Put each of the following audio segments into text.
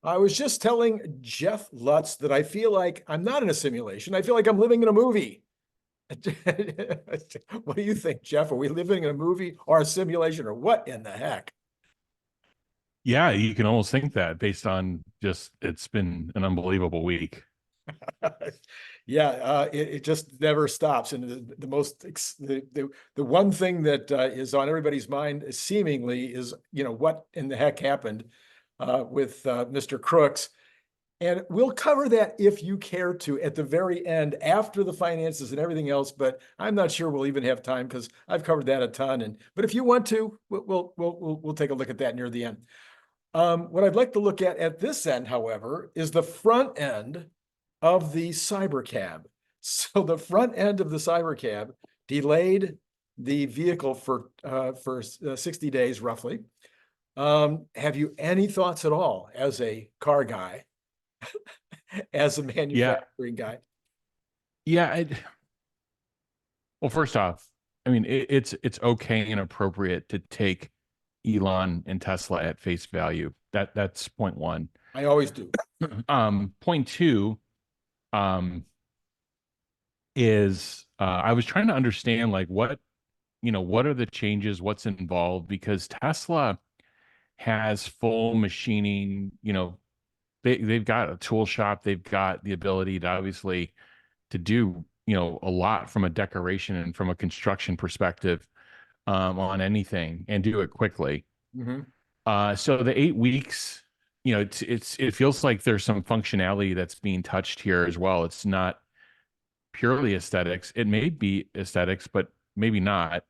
I was just telling Jeff Lutz that I feel like I'm not in a simulation. I feel like I'm living in a movie. What do you think, Jeff? Are we living in a movie or a simulation or what in the heck? Yeah, you can almost think that based on just it's been an unbelievable week. Yeah, it just never stops. And the most the one thing that is on everybody's mind seemingly is, what in the heck happened with Mr. Crooks. And we'll cover that if you care to at the very end after the finances and everything else. But I'm not sure we'll even have time because I've covered that a ton. But if you want to, we'll take a look at that near the end. What I'd like to look at this end, however, is the front end of the cybercab. So the front end of the cybercab delayed the vehicle for 60 days roughly. Have you any thoughts at all as a car guy, as a Yeah, manufacturing guy? yeah. Well, first off, I mean it's okay and appropriate to take Elon and Tesla at face value. That's point one. I always do. Point two, um, is I was trying to understand like what are the changes, what's involved, because Tesla has full machining, they've got a tool shop, they've got the ability to obviously to do, a lot from a decoration and from a construction perspective on anything and do it quickly. Mhm. So the 8 weeks, it feels like there's some functionality that's being touched here as well. It's not purely aesthetics. It may be aesthetics, but maybe not.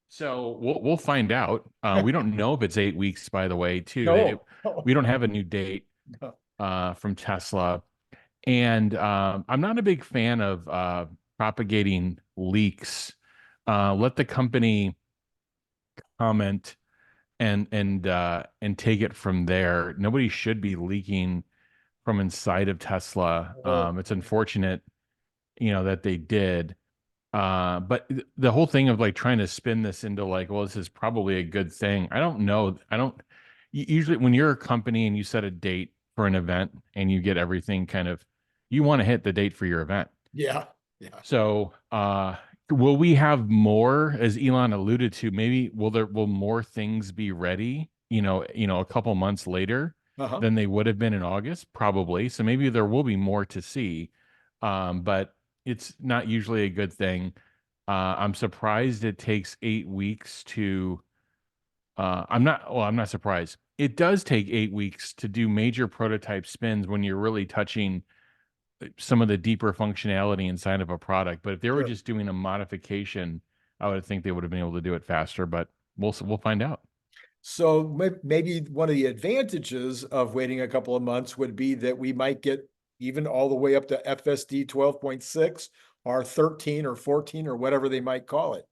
So we'll find out. We don't know if it's 8 weeks, by the way, too. No. We don't have a new date No. from Tesla, and I'm not a big fan of propagating leaks. Let the company comment and take it from there. Nobody should be leaking from inside of Tesla. It's unfortunate, that they did. But the whole thing of like trying to spin this into like, well, this is probably a good thing. I don't know. I don't usually when you're a company and you set a date for an event and you get everything kind of, you want to hit the date for your event. Yeah. Yeah. So, will we have more, as Elon alluded to, maybe will more things be ready, a couple months later Uh-huh. than they would have been in August? Probably. So maybe there will be more to see. But it's not usually a good thing. I'm surprised it takes 8 weeks to I'm not surprised. It does take 8 weeks to do major prototype spins when you're really touching some of the deeper functionality inside of a product. But if they were Sure. just doing a modification, I would think they would have been able to do it faster. But we'll find out. So maybe one of the advantages of waiting a couple of months would be that we might get even all the way up to FSD 12.6 or 13 or 14 or whatever they might call it.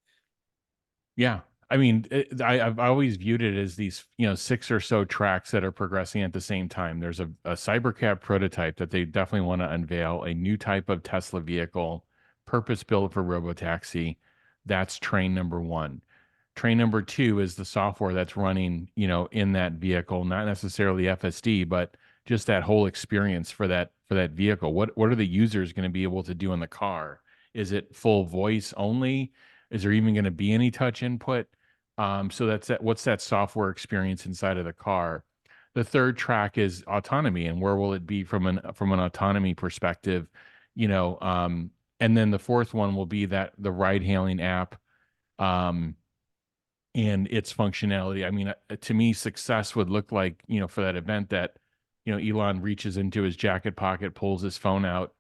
Yeah. I mean, I've always viewed it as these, six or so tracks that are progressing at the same time. There's a Cybercab prototype that they definitely want to unveil, a new type of Tesla vehicle, purpose built for robotaxi. That's train number one. Train number two is the software that's running, in that vehicle, not necessarily FSD, but just that whole experience for that vehicle. What are the users going to be able to do in the car? Is it full voice only? Is there even going to be any touch input? So that's that. What's that software experience inside of the car? The third track is autonomy, and where will it be from an autonomy perspective? You know, and then the fourth one will be that the ride hailing app, um, and its functionality. I mean, to me, success would look like, for that event that, Elon reaches into his jacket pocket, pulls his phone out,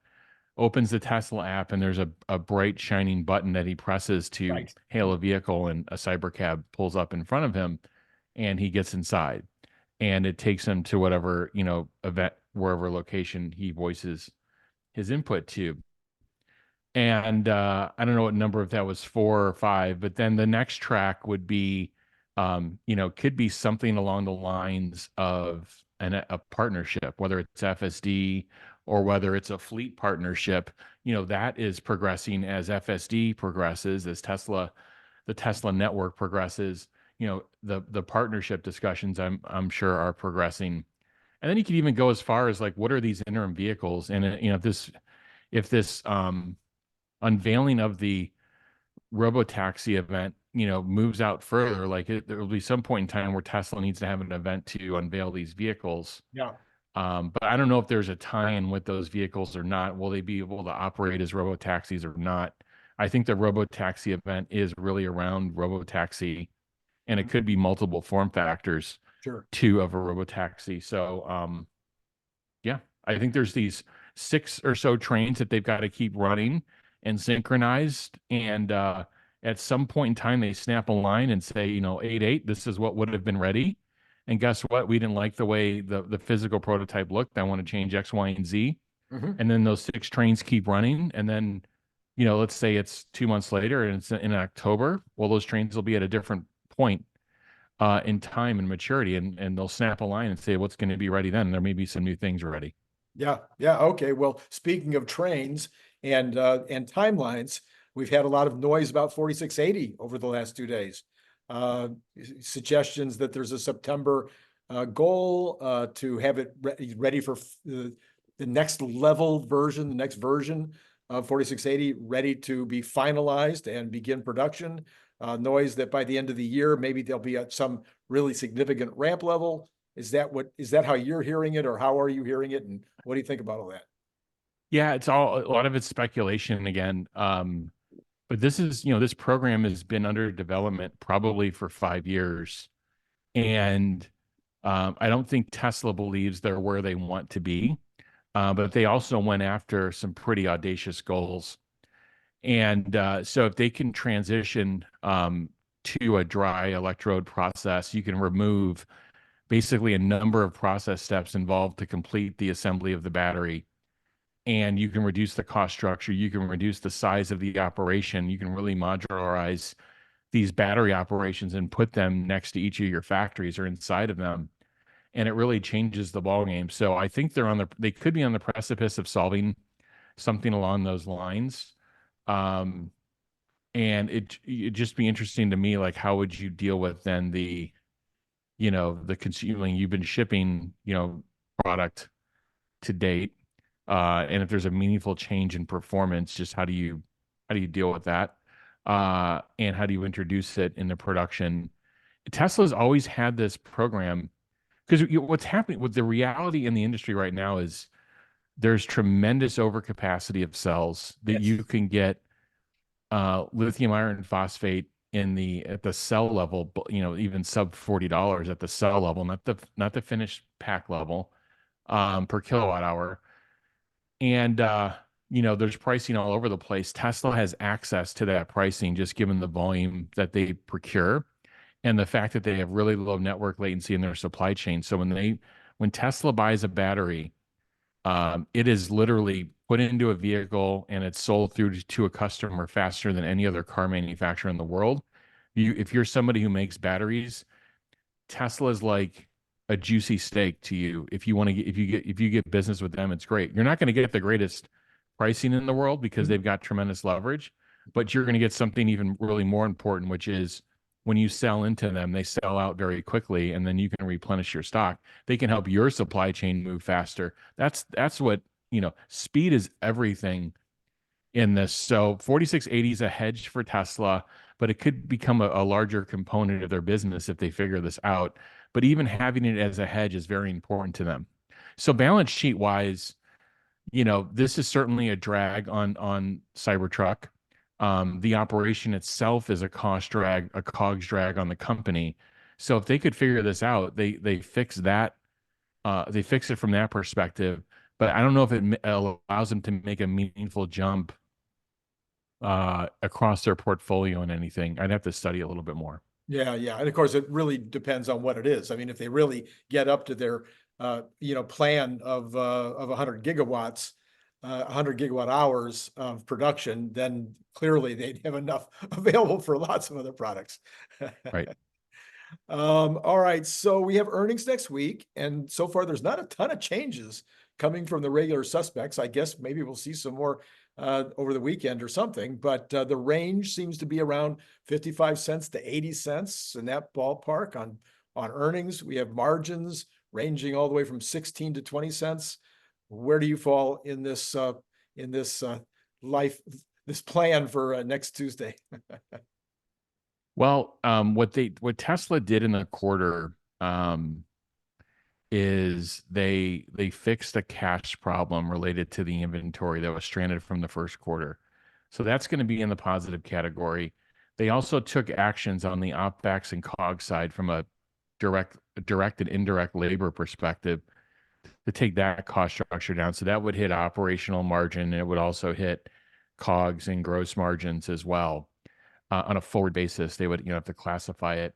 opens the Tesla app, and there's a bright shining button that he presses to Right. hail a vehicle, and a cybercab pulls up in front of him, and he gets inside, and it takes him to whatever, event, wherever location he voices his input to. And I don't know what number, if that was four or five, but then the next track would be, could be something along the lines of a partnership, whether it's FSD or whether it's a fleet partnership. That is progressing as FSD progresses, as the Tesla network progresses. The partnership discussions, I'm sure, are progressing And then you could even go as far as like, what are these interim vehicles? And you know, if this unveiling of the robotaxi event, you know, moves out further, like there will be some point in time where Tesla needs to have an event to unveil these vehicles. Yeah. But I don't know if there's a tie-in with those vehicles or not. Will they be able to operate as robotaxis or not? I think the robotaxi event is really around robotaxi, and it could be multiple form factors Sure. too of a robotaxi. So, yeah, I think there's these 6 or so trains that they've got to keep running and synchronized. And at some point in time, they snap a line and say, you know, 8.8, this is what would have been ready. And guess what? We didn't like the way the physical prototype looked. I want to change X, Y, and Z. And then those 6 trains keep running. And then, you know, let's say it's 2 months later and it's in October. Well, those trains will be at a different point in time and maturity, and they'll snap a line and say what's going to be ready then. There may be some new things ready. Yeah. Yeah. Okay. Well, speaking of trains and timelines, we've had a lot of noise about 4680 over the last 2 days. Suggestions that there's a September goal to have it ready for the next level version, the next version of 4680 ready to be finalized and begin production. Noise that by the end of the year, maybe there'll be at some really significant ramp level. Is that how you're hearing it, or how are you hearing it? And what do you think about all that? Yeah, it's all, a lot of it's speculation again. But this is, you know, this program has been under development probably for 5 years. And I don't think Tesla believes they're where they want to be. But they also went after some pretty audacious goals. And so if they can transition to a dry electrode process, you can remove basically a number of process steps involved to complete the assembly of the battery. And you can reduce the cost structure. You can reduce the size of the operation. You can really modularize these battery operations and put them next to each of your factories or inside of them. And it really changes the ballgame. So I think they could be on the precipice of solving something along those lines. And it'd just be interesting to me, like, how would you deal with then the, you know, the consuming, you've been shipping, you know, product to date. And if there's a meaningful change in performance, just how do you deal with that? And how do you introduce it into production? Tesla's always had this program, because what's happening with the reality in the industry right now is there's tremendous overcapacity of cells that Yes. you can get lithium iron phosphate at the cell level, you know, even sub $40 at the cell level, not the finished pack level, per kilowatt hour. And you know, there's pricing all over the place. Tesla has access to that pricing just given the volume that they procure and the fact that they have really low network latency in their supply chain. So when Tesla buys a battery, it is literally put into a vehicle and it's sold through to a customer faster than any other car manufacturer in the world. If you're somebody who makes batteries, Tesla is like a juicy steak to you. If you get business with them, it's great. You're not going to get the greatest pricing in the world because they've got tremendous leverage, but you're going to get something even really more important, which is when you sell into them, they sell out very quickly, and then you can replenish your stock. They can help your supply chain move faster. That's what, you know, speed is everything in this. So 4680 is a hedge for Tesla, but it could become a larger component of their business if they figure this out. But even having it as a hedge is very important to them. So balance sheet wise, you know, this is certainly a drag on Cybertruck. The operation itself is a cost drag, a COGS drag on the company. So if they could figure this out, they fix that. They fix it from that perspective. But I don't know if it allows them to make a meaningful jump across their portfolio and anything. I'd have to study a little bit more. Yeah, yeah. And of course, it really depends on what it is. I mean, if they really get up to their, you know, plan of 100 gigawatts, 100 gigawatt hours of production, then clearly they'd have enough available for lots of other products. Right. All right. So we have earnings next week, and so far there's not a ton of changes coming from the regular suspects. I guess maybe we'll see some more over the weekend or something, but the range seems to be around 55 cents to 80 cents in that ballpark on on earnings. We have margins ranging all the way from 16 to 20 cents. Where do you fall in this life, this plan for next Tuesday? Well, what Tesla did in the quarter is they fixed a cash problem related to the inventory that was stranded from the first quarter. So that's going to be in the positive category. They also took actions on the OpEx and COGS side from a direct and indirect labor perspective to take that cost structure down. So that would hit operational margin, and it would also hit COGS and gross margins as well. On a forward basis, they would have to classify it.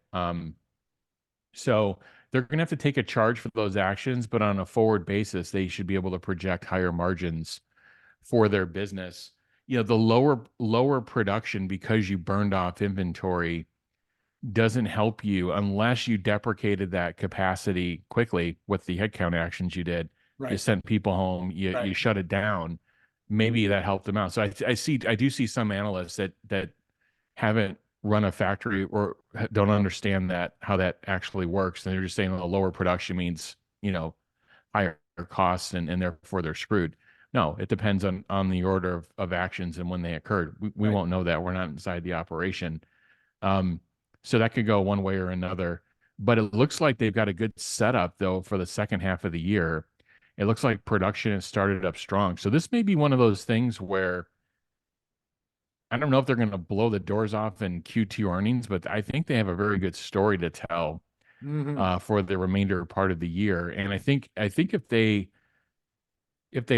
So they're going to have to take a charge for those actions, but on a forward basis, they should be able to project higher margins for their business. The lower production because you burned off inventory doesn't help you unless you deprecated that capacity quickly with the headcount actions you did. Right. You sent people home, you shut it down. Maybe that helped them out. So I do see some analysts that haven't run a factory or don't understand how that actually works. And they're just saying the lower production means, higher costs and therefore they're screwed. No, it depends on the order of actions and when they occurred. We Right. won't know that. We're not inside the operation. So that could go one way or another, but it looks like they've got a good setup though for the second half of the year. It looks like production has started up strong. So this may be one of those things where I don't know if they're going to blow the doors off in Q2 earnings, but I think they have a very good story to tell for the remainder part of the year. And I think if they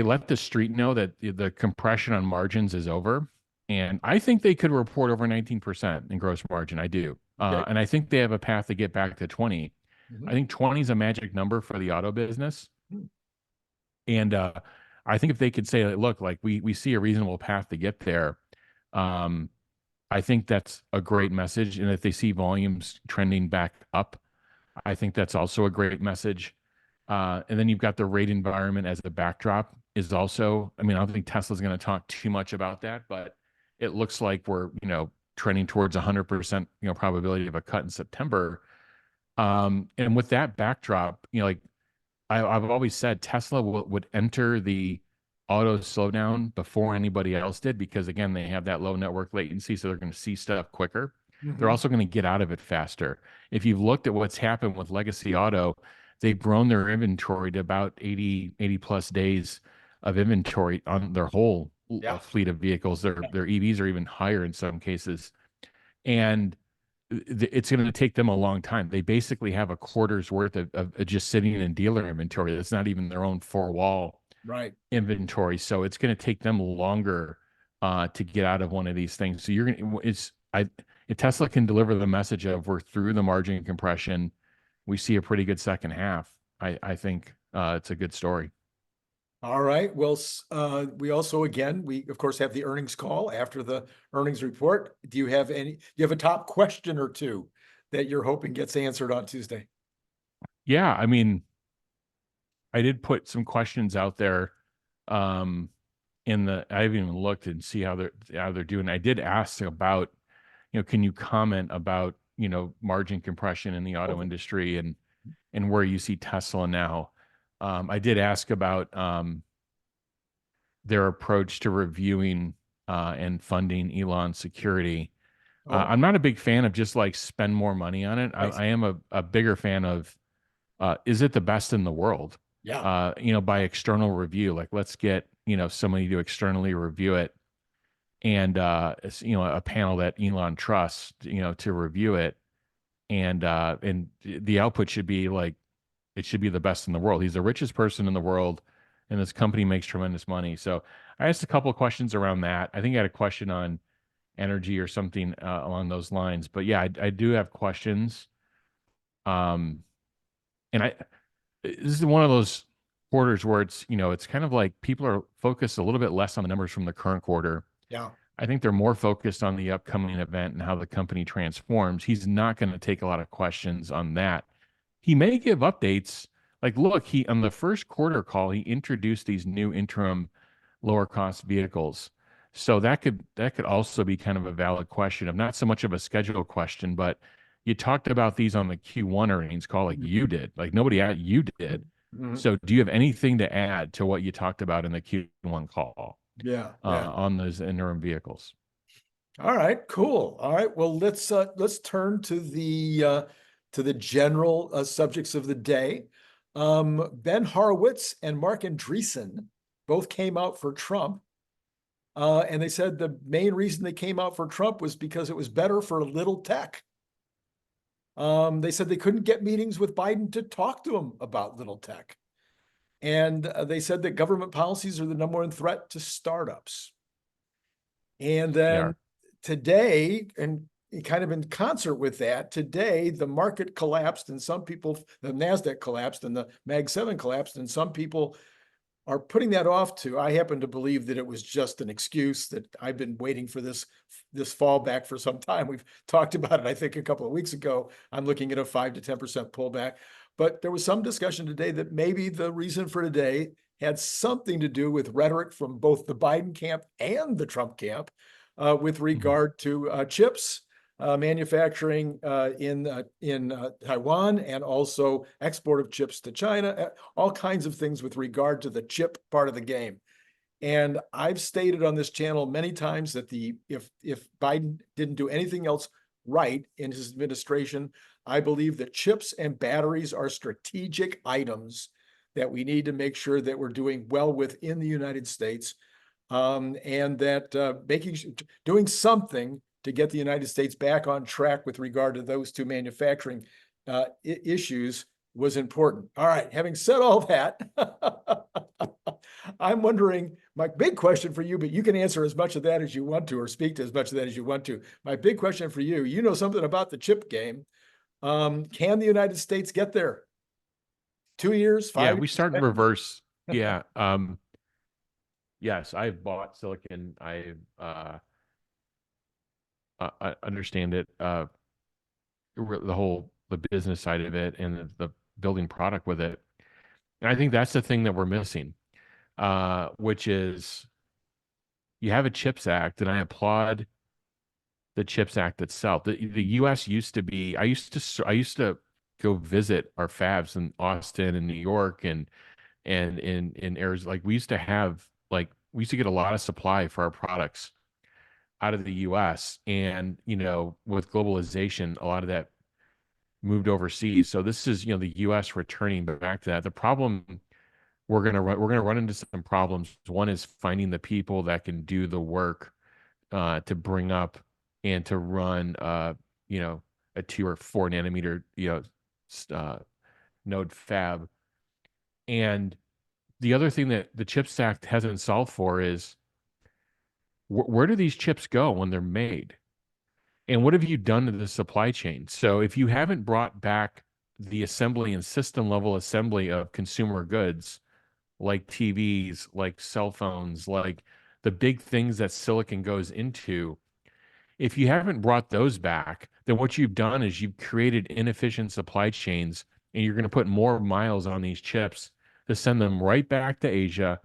let the street know that the compression on margins is over, and I think they could report over 19% in gross margin. I do. Okay. And I think they have a path to get back to 20. Mhm. I think 20 is a magic number for the auto business. Hmm. And I think if they could say, look, like we see a reasonable path to get there, I think that's a great message. And if they see volumes trending back up, I think that's also a great message. And then you've got the rate environment as a backdrop is also, I don't think Tesla's going to talk too much about that, but it looks like we're, trending towards 100%, probability of a cut in September. And with that backdrop, like I've always said, Tesla would enter the auto slowdown before anybody else did, because again, they have that low network latency. So they're going to see stuff quicker. They're also going to get out of it faster. If you've looked at what's happened with legacy auto, they've grown their inventory to about 80 plus days of inventory on their whole fleet of vehicles. Their EVs are even higher in some cases. And it's going to take them a long time. They basically have a quarter's worth of just sitting in dealer inventory. That's not even their own four-wall inventory. So it's going to take them longer to get out of one of these things. So if Tesla can deliver the message of we're through the margin compression, we see a pretty good second half. I think it's a good story. All right. Well, we also, again, we of course have the earnings call after the earnings report. Do you have a top question or two that you're hoping gets answered on Tuesday? Yeah. I did put some questions out there. I haven't even looked and see how they're doing. I did ask about, can you comment about, margin compression in the auto industry and where you see Tesla now? I did ask about their approach to reviewing and funding Elon's security. I'm not a big fan of just like spend more money on it. I am a bigger fan of is it the best in the world? Yeah. By external review. Like let's get somebody to externally review it, and a panel that Elon trusts to review it, and the output should be like it should be the best in the world. He's the richest person in the world, and this company makes tremendous money. So I asked a couple of questions around that. I think I had a question on energy or something along those lines. But yeah, I do have questions. And this is one of those quarters where it's kind of like people are focused a little bit less on the numbers from the current quarter. Yeah. I think they're more focused on the upcoming event and how the company transforms. He's not going to take a lot of questions on that. He may give updates. Like, look, on the first quarter call, he introduced these new interim lower cost vehicles. So that could also be kind of a valid question of not so much of a schedule question, but you talked about these on the Q1 earnings call, like you did, like nobody at you did. Mhm. So do you have anything to add to what you talked about in the Q1 call Yeah. on those interim vehicles? All right, cool. All right, well, let's turn to the general subjects of the day. Ben Horowitz and Mark Andreessen both came out for Trump, and they said the main reason they came out for Trump was because it was better for little tech. They said they couldn't get meetings with Biden to talk to him about little tech, and they said that government policies are the number one threat to startups. And then today, and kind of in concert with that, today the market collapsed and some people, the NASDAQ collapsed and the Mag 7 collapsed, and some people are putting that off to, I happen to believe that it was just an excuse, that I've been waiting for this fallback for some time. We've talked about it, I think, a couple of weeks ago. I'm looking at a 5 to 10% pullback. But there was some discussion today that maybe the reason for today had something to do with rhetoric from both the Biden camp and the Trump camp with regard to chips manufacturing in Taiwan, and also export of chips to China, all kinds of things with regard to the chip part of the game. And I've stated on this channel many times that if Biden didn't do anything else right in his administration, I believe that chips and batteries are strategic items that we need to make sure that we're doing well with in the United States, and that doing something to get the United States back on track with regard to those two manufacturing issues was important. All right, having said all that, I'm wondering, my big question for you, but you can answer as much of that as you want to, or speak to as much of that as you want to. My big question for you, you know something about the chip game. Can the United States get there? 2 years, 5 Yeah, years? we start in reverse. Yeah. Yes, I've bought silicon. I understand it, the business side of it and the building product with it. And I think that's the thing that we're missing, which is you have a CHIPS Act, and I applaud the CHIPS Act itself. The U.S. used to be. I used to go visit our fabs in Austin and New York and in Arizona. Like we used to get a lot of supply for our products out of the US, and with globalization a lot of that moved overseas. So this is the US returning back to that. The problem we're going to run into some problems. One is finding the people that can do the work to bring up and to run a 2 or 4 nanometer node fab. And the other thing that the CHIPS Act hasn't solved for is where do these chips go when they're made? And what have you done to the supply chain? So if you haven't brought back the assembly and system level assembly of consumer goods like TVs, like cell phones, like the big things that silicon goes into, if you haven't brought those back, then what you've done is you've created inefficient supply chains, and you're going to put more miles on these chips to send them right back to Asia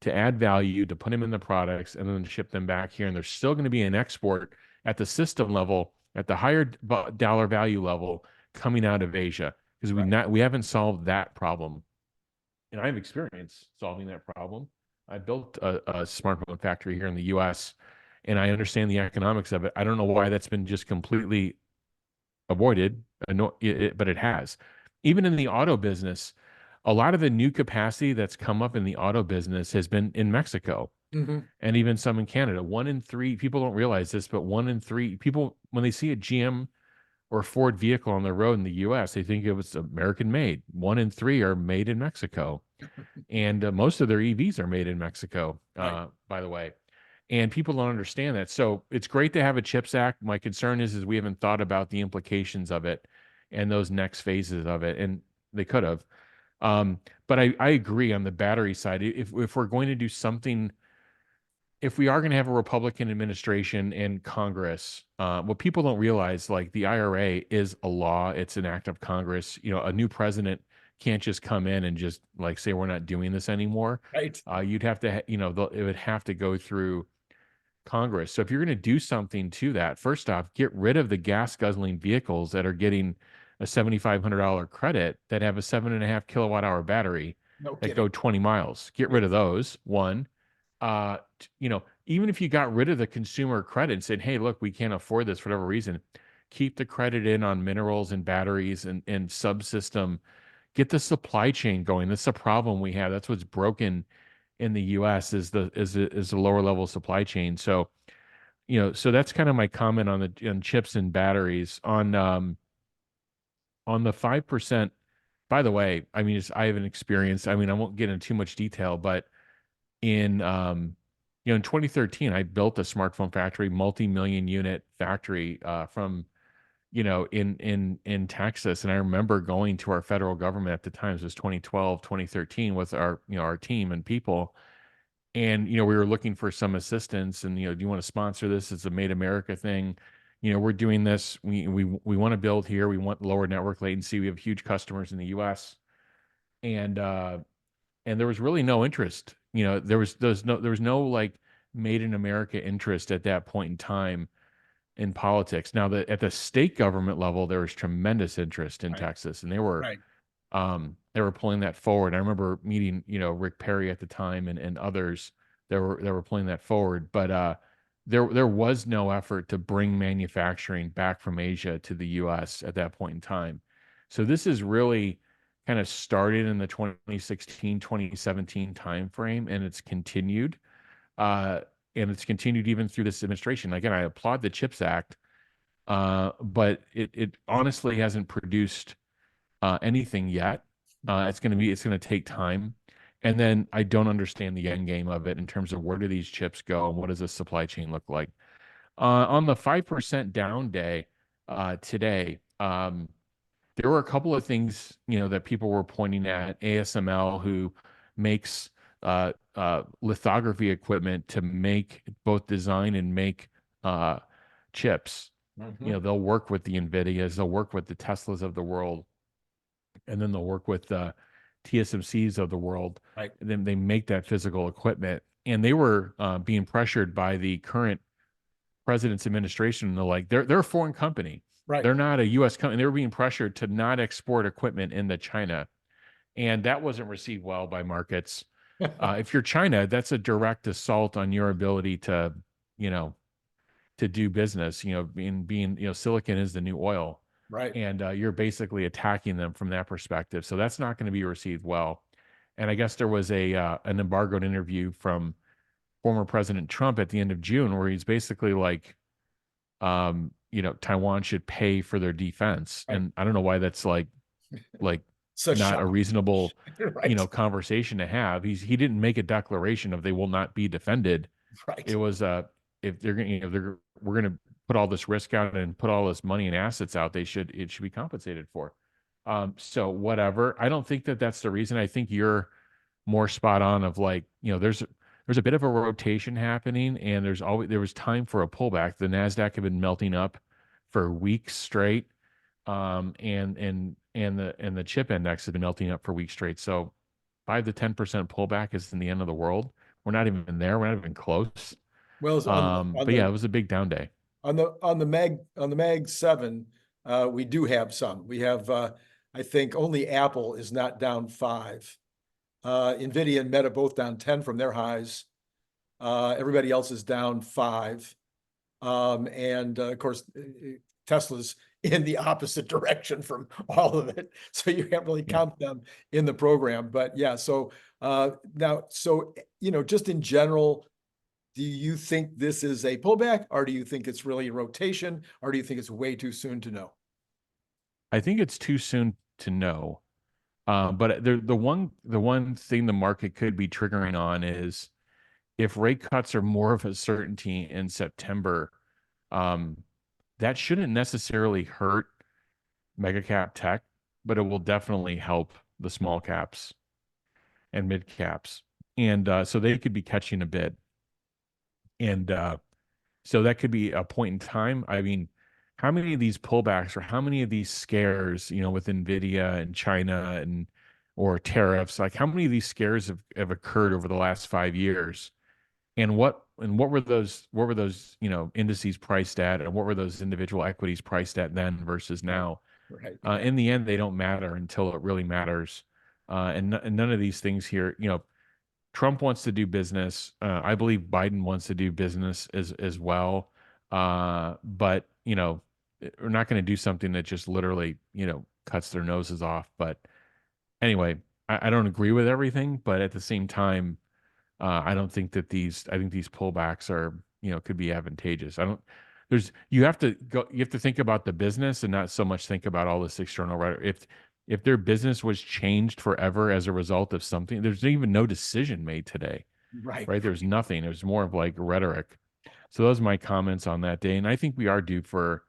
to add value, to put them in the products, and then ship them back here. And there's still going to be an export at the system level, at the higher dollar value level, coming out of Asia, because we haven't solved that problem. And I have experience solving that problem. I built a smartphone factory here in the U.S., and I understand the economics of it. I don't know why that's been just completely avoided, but it has. Even in the auto business, a lot of the new capacity that's come up in the auto business has been in Mexico, and even some in Canada. 1 in 3 people don't realize this, but 1 in 3 people, when they see a GM or Ford vehicle on the road in the U.S., they think it was American made. 1 in 3 are made in Mexico, and most of their EVs are made in Mexico, by the way. And people don't understand that. So it's great to have a CHIPS Act. My concern is we haven't thought about the implications of it and those next phases of it, and they could have. But I agree on the battery side. If we're going to do something, if we are going to have a Republican administration and Congress, what people don't realize, like the IRA is a law. It's an act of Congress. A new president can't just come in and just like say we're not doing this anymore. Right. You'd have to, it would have to go through Congress. So if you're going to do something to that, first off, get rid of the gas guzzling vehicles that are getting a $7,500 credit that have a 7.5 kilowatt hour battery No that kidding. go 20 miles. Get rid of those. One, even if you got rid of the consumer credit and said, hey, look, we can't afford this for whatever reason, keep the credit in on minerals and batteries and subsystem. Get the supply chain going. That's the problem we have. That's what's broken in the US is the lower level supply chain. So, so that's kind of my comment on chips and batteries. On the 5%, by the way, I mean, I have an experience. I mean, I won't get into too much detail, but in in 2013, I built a smartphone factory, multi-million unit factory from in Texas. And I remember going to our federal government at the time, it was 2012, 2013, with our team and people. And, we were looking for some assistance and, do you want to sponsor this? It's a Made America thing. We're doing this. We want to build here. We want lower network latency. We have huge customers in the US. And there was really no interest. There was no like Made in America interest at that point in time in politics. Now that at the state government level, there was tremendous interest in Right. Texas, and Right. they were pulling that forward. I remember meeting, Rick Perry at the time and others that were pulling that forward. But there was no effort to bring manufacturing back from Asia to the US at that point in time. So this is really kind of started in the 2016, 2017 timeframe, and it's continued. And it's continued even through this administration. Again, I applaud the CHIPS Act, but it honestly hasn't produced anything yet. It's going to take time. And then I don't understand the end game of it in terms of where do these chips go and what does the supply chain look like. On the 5% down day today, there were a couple of things that people were pointing at. ASML, who makes lithography equipment to make both design and make chips. Mhm. They'll work with the NVIDIAs, they'll work with the Teslas of the world, and then they'll work with the TSMCs of the world. Right. And then they make that physical equipment. And they were being pressured by the current president's administration. They're a foreign company. Right. They're not a U.S. company. They were being pressured to not export equipment into China. And that wasn't received well by markets. If you're China, that's a direct assault on your ability to do business. Being silicon is the new oil, Right. and you're basically attacking them from that perspective. So that's not going to be received well. And I guess there was an embargoed interview from former President Trump at the end of June where he's basically like, Taiwan should pay for their defense, Right. and I don't know why that's like So not a reasonable right. conversation to have. He didn't make a declaration of they will not be defended. Right. It was if they're going we're going to put all this risk out and put all this money and assets out, it should be compensated for. So whatever. I don't think that that's the reason. I think you're more spot on of there's a bit of a rotation happening, and there was time for a pullback. The Nasdaq had been melting up for weeks straight. And the chip index has been melting up for weeks straight. So 5 to 10% pullback isn't the end of the world. We're not even there. We're not even close. Well, it's But yeah, it was a big down day. on the Mag 7, we do have some. We have I think only Apple is not down 5. NVIDIA and Meta both down 10 from their highs. Everybody else is down 5. And of course, Tesla's in the opposite direction from all of it. So you can't really count them in the program. But yeah, so now, just in general, do you think this is a pullback, or do you think it's really a rotation, or do you think it's way too soon to know? I think it's too soon to know. But the one thing the market could be triggering on is if rate cuts are more of a certainty in September, that shouldn't necessarily hurt mega cap tech, but it will definitely help the small caps and mid caps. And so they could be catching a bid. And so that could be a point in time. I mean, how many of these pullbacks or how many of these scares, with NVIDIA and China or tariffs, like how many of these scares have occurred over the last 5 years? what were those, you know, indices priced at, and what were those individual equities priced at then versus now? Right. In the end, they don't matter until it really matters. And none of these things here, you know, Trump wants to do business. I believe Biden wants to do business as well. But you know, we're not going to do something that just literally, you know, cuts their noses off. But anyway, I don't agree with everything, but at the same time, I don't think that I think these pullbacks are, you know, could be advantageous. I don't. You have to go. You have to think about the business and not so much think about all this external. If their business was changed forever as a result of something, there's even no decision made today, Right. right? There's nothing. It was more of like rhetoric. So those are my comments on that day, and I think we are due for,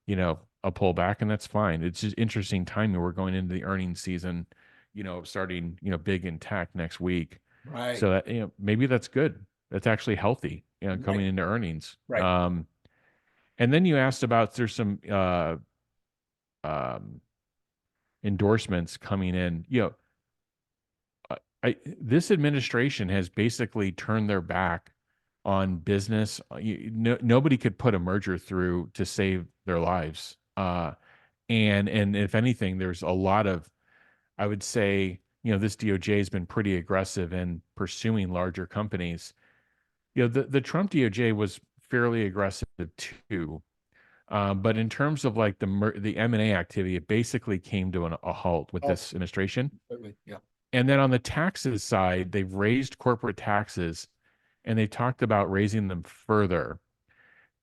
you know, a pullback, and that's fine. It's just interesting timing. We're going into the earnings season, you know, starting, you know, big in tech next week. Right. So that, you know, maybe that's good. That's actually healthy, you know, coming Right. into earnings. Right. And then you asked about there's some um, endorsements coming in. You know, this administration has basically turned their back on business. Nobody could put a merger through to save their lives. And if anything, there's a lot of, I would say, you know, this DOJ has been pretty aggressive in pursuing larger companies. You know, the Trump DOJ was fairly aggressive too. But in terms of like the M&A activity, it basically came to a halt with Oh, this administration. absolutely. Yeah. And then on the taxes side, they've raised corporate taxes, and they talked about raising them further.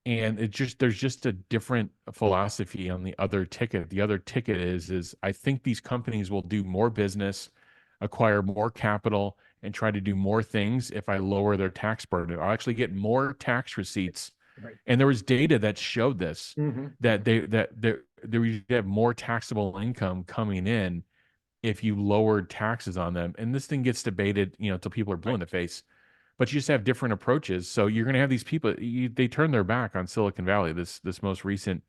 And there's just a different philosophy on the other ticket. The other ticket is I think these companies will do more business, acquire more capital, and try to do more things if I lower their tax burden. I'll actually get more tax receipts. Right. And there was data that showed this, Mm-hmm. that they would have more taxable income coming in if you lowered taxes on them. And this thing gets debated, you know, till people are blue in the face. But you just have different approaches. So you're going to have these people. They turn their back on Silicon Valley. This most recent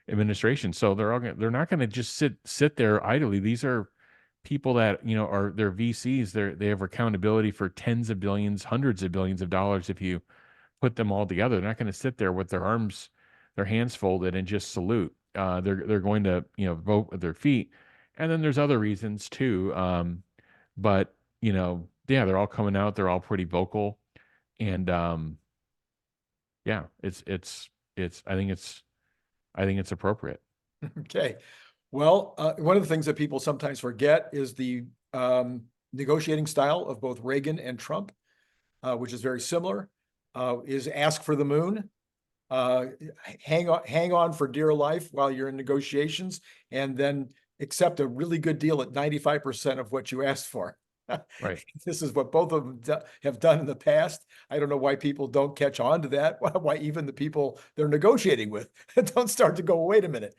administration. So they're not going to just sit there idly. These are people that, you know, are they're VCs. They have accountability for tens of billions, hundreds of billions of dollars if you put them all together. They're not going to sit there with their hands folded and just salute. They're going to, you know, vote with their feet. And then there's other reasons too. But you know, yeah, they're all coming out. They're all pretty vocal, and yeah, I think it's appropriate. Okay. Well, one of the things that people sometimes forget is the negotiating style of both Reagan and Trump, which is very similar, is ask for the moon, hang on for dear life while you're in negotiations, and then accept a really good deal at 95% of what you asked for. Right. This is what both of them have done in the past. I don't know why people don't catch on to that. Why even the people they're negotiating with don't start to go, wait a minute.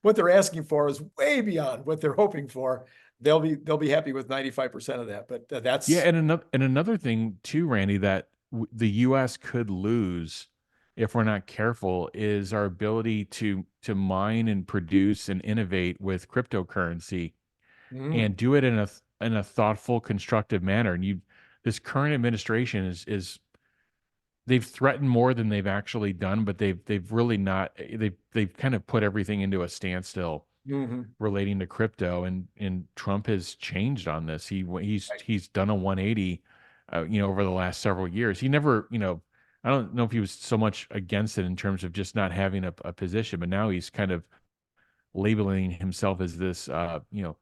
What they're asking for is way beyond what they're hoping for. They'll be happy with 95% of that. But Yeah, that's and another thing too, Randy, that the U.S. could lose if we're not careful is our ability to mine and produce and innovate with cryptocurrency and do it in a thoughtful, constructive manner. And this current administration is they've threatened more than they've actually done, but they've really not. They've kind of put everything into a standstill relating to crypto, and Trump has changed on this. He's done a 180, you know, over the last several years. He never, you know, I don't know if he was so much against it in terms of just not having a position, but now he's kind of labeling himself as this, you know,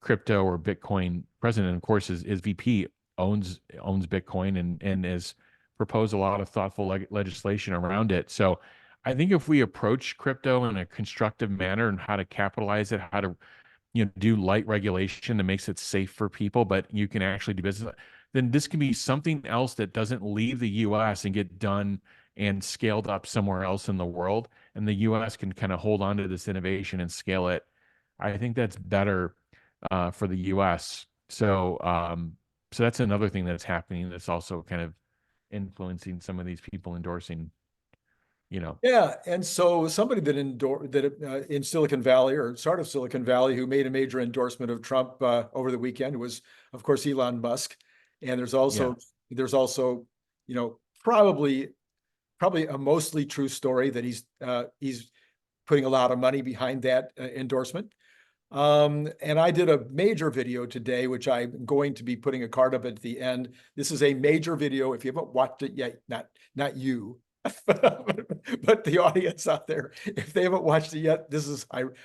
crypto or Bitcoin president. Of course, his VP owns Bitcoin and has proposed a lot of thoughtful legislation around it. So I think if we approach crypto in a constructive manner and how to capitalize it, how to, you know, do light regulation that makes it safe for people, but you can actually do business, then this can be something else that doesn't leave the US and get done and scaled up somewhere else in the world. And the US can kind of hold on to this innovation and scale it. I think that's better for the US. So so that's another thing that's happening that's also kind of influencing some of these people endorsing, you know. Yeah, and so somebody that in Silicon Valley or sort of Silicon Valley who made a major endorsement of Trump over the weekend was, of course, Elon Musk. And Yeah. there's also you know, probably a mostly true story that he's putting a lot of money behind that endorsement. And I did a major video today, which I'm going to be putting a card up at the end. This is a major video. If you haven't watched it yet, not you, but the audience out there, if they haven't watched it yet,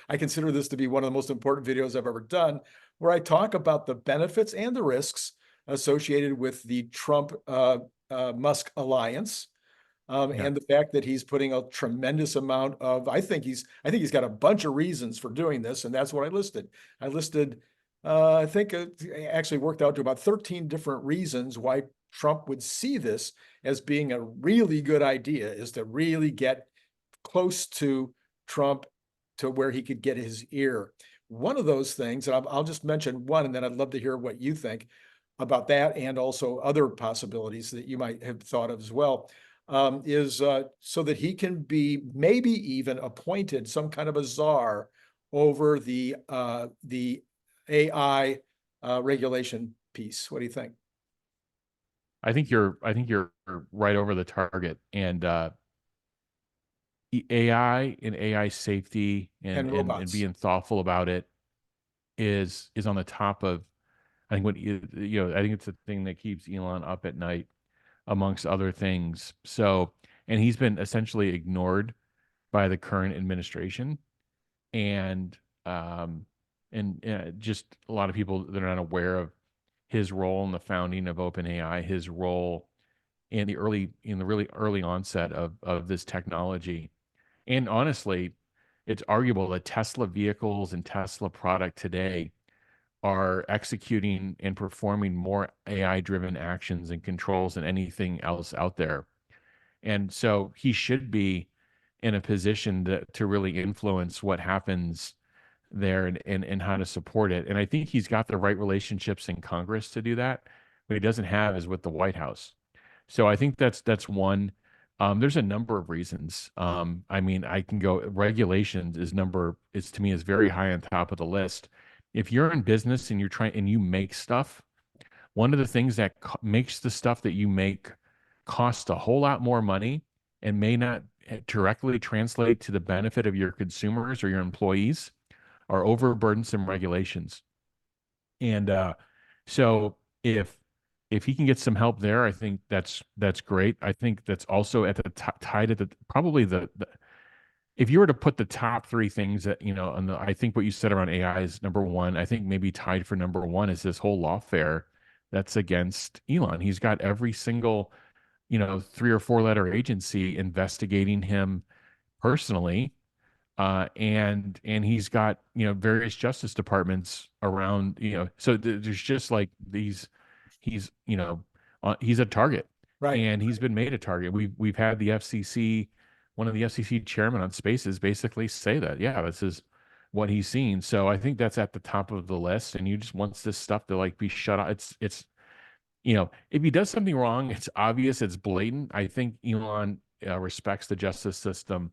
I consider this to be one of the most important videos I've ever done, where I talk about the benefits and the risks associated with the Trump Musk alliance. And the fact that he's putting a tremendous amount of, I think he's got a bunch of reasons for doing this, and that's what I listed. I think it actually worked out to about 13 different reasons why Trump would see this as being a really good idea, is to really get close to Trump to where he could get his ear. One of those things, and I'll just mention one, and then I'd love to hear what you think about that, and also other possibilities that you might have thought of as well. Is so that he can be maybe even appointed some kind of a czar over the AI regulation piece. What do you think? I think you're right over the target. And AI and AI safety and robots. being thoughtful about it is on the top of, I think, what I think it's the thing that keeps Elon up at night, amongst other things. So, and he's been essentially ignored by the current administration, and just a lot of people that are not aware of his role in the founding of OpenAI, his role in the really early onset of this technology. And honestly, it's arguable that Tesla vehicles and Tesla product today are executing and performing more AI-driven actions and controls than anything else out there. And so he should be in a position to really influence what happens there and how to support it. And I think he's got the right relationships in Congress to do that. What he doesn't have is with the White House. So I think that's one. There's a number of reasons. I mean, I can go, regulations is to me is very high on top of the list. If you're in business and you make stuff, one of the things that makes the stuff that you make cost a whole lot more money and may not directly translate to the benefit of your consumers or your employees are overburdensome regulations. And so if he can get some help there, I think that's great. I think that's also at the tied at the probably the if you were to put the top three things that, I think what you said around AI is number one. I think maybe tied for number one is this whole lawfare that's against Elon. He's got every single, 3 or 4 letter agency investigating him personally. And he's got, various justice departments around, so there's just like he's a target, Right. and he's been made a target. We've had the FCC, one of the FCC chairman on Spaces basically say that, yeah, this is what he's seen. So I think that's at the top of the list, and you just wants this stuff to like be shut out. It's if he does something wrong, it's obvious, it's blatant. I think Elon respects the justice system,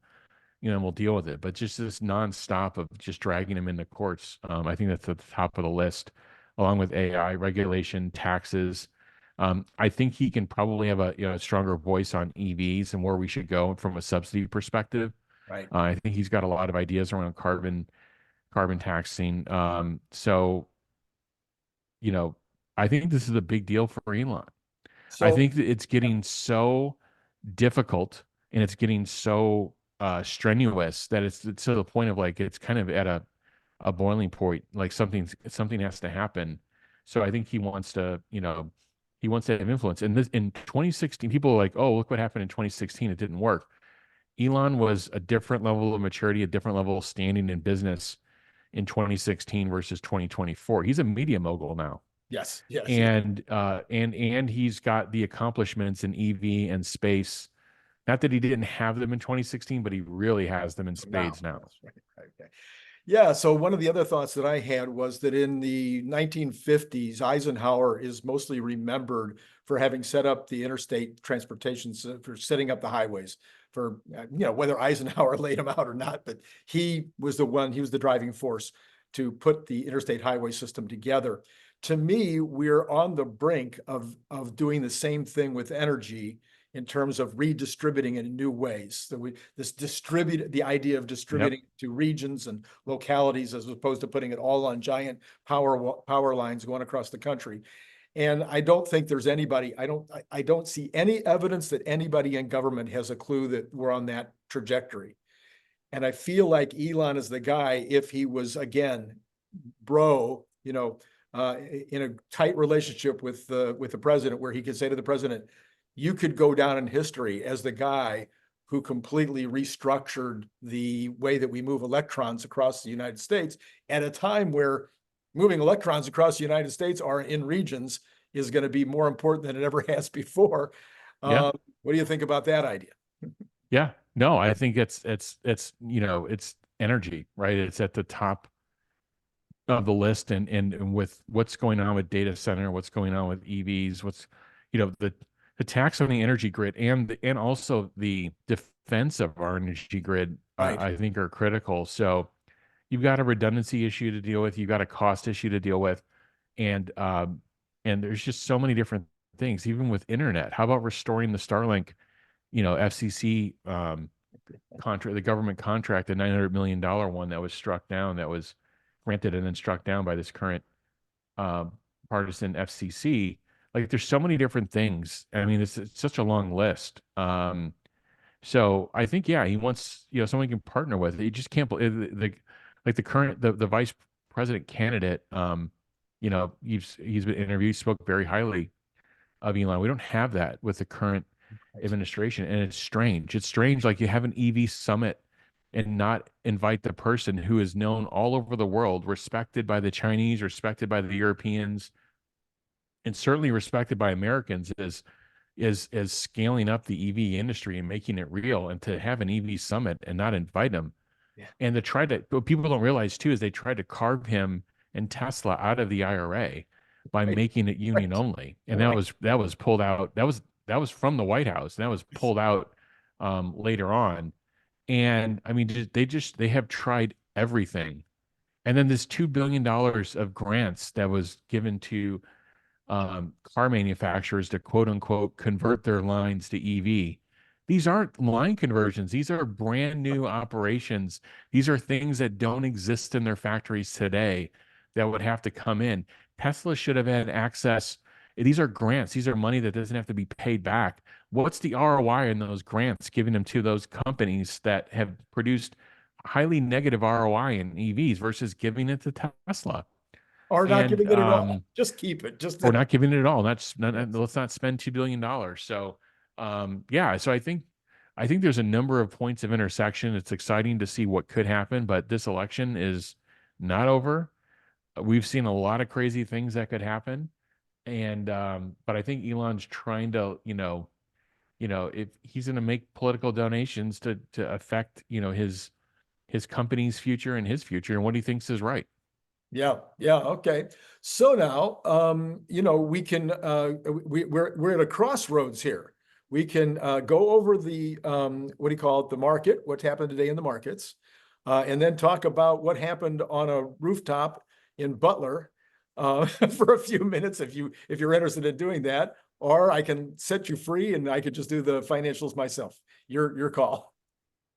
and we'll deal with it. But just this nonstop of just dragging him into courts, I think that's at the top of the list, along with AI regulation, taxes. I think he can probably have a stronger voice on EVs and where we should go from a subsidy perspective. Right. I think he's got a lot of ideas around carbon taxing. So, I think this is a big deal for Elon. I think that it's getting so difficult and it's getting so strenuous that it's to the point of like it's kind of at a boiling point. Like something has to happen. So I think he wants to have influence. And this in 2016, people are like, oh, look what happened in 2016. It didn't work. Elon was a different level of maturity, a different level of standing in business in 2016 versus 2024. He's a media mogul now. Yes. And he's got the accomplishments in EV and space. Not that he didn't have them in 2016, but he really has them in spades now. Right. Okay. Yeah. So one of the other thoughts that I had was that in the 1950s, Eisenhower is mostly remembered for having set up the interstate transportation, for setting up the highways, for, whether Eisenhower laid them out or not, but he was the driving force. to put the interstate highway system together. To me, we're on the brink of doing the same thing with energy in terms of redistributing it in new ways. So the idea of distributing to regions and localities as opposed to putting it all on giant power lines going across the country. And I don't think there's anybody, I don't see any evidence that anybody in government has a clue that we're on that trajectory. And I feel like Elon is the guy, if he was, again, in a tight relationship with the president, where he could say to the president, you could go down in history as the guy who completely restructured the way that we move electrons across the United States at a time where moving electrons across the United States or in regions is going to be more important than it ever has before. Yeah. What do you think about that idea? Yeah, no, I think it's energy, right? It's at the top of the list, and with what's going on with data center, what's going on with EVs, what's the tax on the energy grid and also the defense of our energy grid, Right. I think are critical. So you've got a redundancy issue to deal with, you've got a cost issue to deal with, and there's just so many different things. Even with internet, how about restoring the Starlink, FCC contract, the government contract, the $900 million one that was struck down, that was granted and then struck down by this current partisan FCC. Like, there's so many different things. I mean, it's such a long list. So I think, yeah, he wants, someone he can partner with. You just can't believe the vice president candidate. He's been interviewed, spoke very highly of Elon. We don't have that with the current administration, and it's strange. It's strange, like, you have an EV summit and not invite the person who is known all over the world, respected by the Chinese, respected by the Europeans, and certainly respected by Americans, as scaling up the EV industry and making it real. And to have an EV summit and not invite him, and to try to, what people don't realize too is they tried to carve him and Tesla out of the IRA by making it union only, and that was pulled out. That was from the White House, and that was pulled out later on. And I mean, they have tried everything. And then this $2 billion of grants that was given to car manufacturers to quote unquote convert their lines to EV. These aren't line conversions. These are brand new operations. These are things that don't exist in their factories today that would have to come in. Tesla should have had access. These are grants. These are money that doesn't have to be paid back. What's the ROI in those grants, giving them to those companies that have produced highly negative ROI in EVs versus giving it to Tesla? Or not giving it at all. Just keep it. Or not giving it at all. Let's not spend $2 billion. So, so I think there's a number of points of intersection. It's exciting to see what could happen, but this election is not over. We've seen a lot of crazy things that could happen. And, but I think Elon's trying to, if he's going to make political donations to affect, his company's future and his future and what he thinks is right. Yeah. Okay. So now, we can, we're at a crossroads here. We can go over the, the market, what happened today in the markets, and then talk about what happened on a rooftop in Butler for a few minutes, if you're interested in doing that, or I can set you free and I could just do the financials myself. Your call.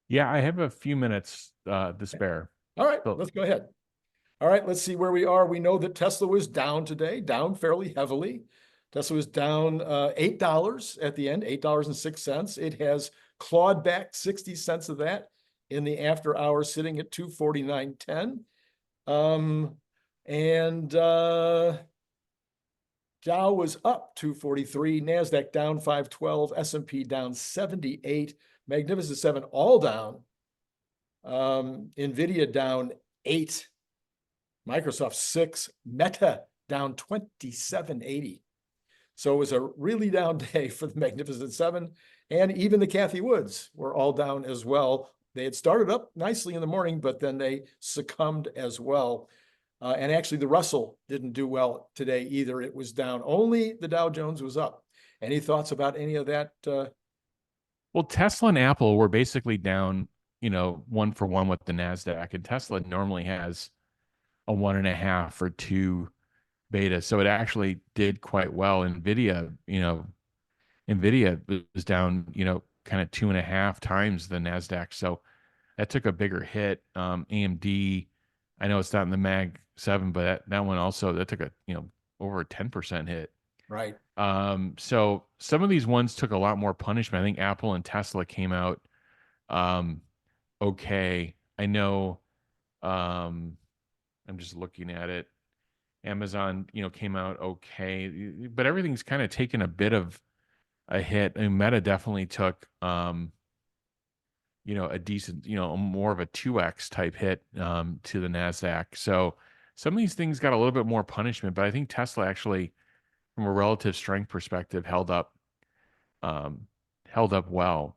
Yeah, I have a few minutes to spare. All right, let's go ahead. All right, let's see where we are. We know that Tesla was down today, down fairly heavily. Tesla was down $8 at the end, $8.06. It has clawed back 60 cents of that in the after hours, sitting at 249.10. Dow was up 243, NASDAQ down 512, S&P down 78, Magnificent Seven all down, NVIDIA down 8, Microsoft 6, Meta down 27.80. So it was a really down day for the Magnificent Seven, and even the Cathie Woods were all down as well. They had started up nicely in the morning, but then they succumbed as well. And actually, the Russell didn't do well today either. It was down. Only the Dow Jones was up. Any thoughts about any of that? Well, Tesla and Apple were basically down, one for one with the NASDAQ. And Tesla normally has a 1.5 or 2 beta. So it actually did quite well. NVIDIA was down, kind of 2.5 times the NASDAQ. So that took a bigger hit. AMD, I know it's not in the Mag 7, but that one also, that took a, over a 10% hit. Right. So some of these ones took a lot more punishment. I think Apple and Tesla came out okay. I know, I'm just looking at it. Amazon, came out okay, but everything's kind of taken a bit of a hit. I mean, Meta definitely took, a decent, more of a 2x type hit to the NASDAQ. So some of these things got a little bit more punishment, but I think Tesla actually, from a relative strength perspective, held up well.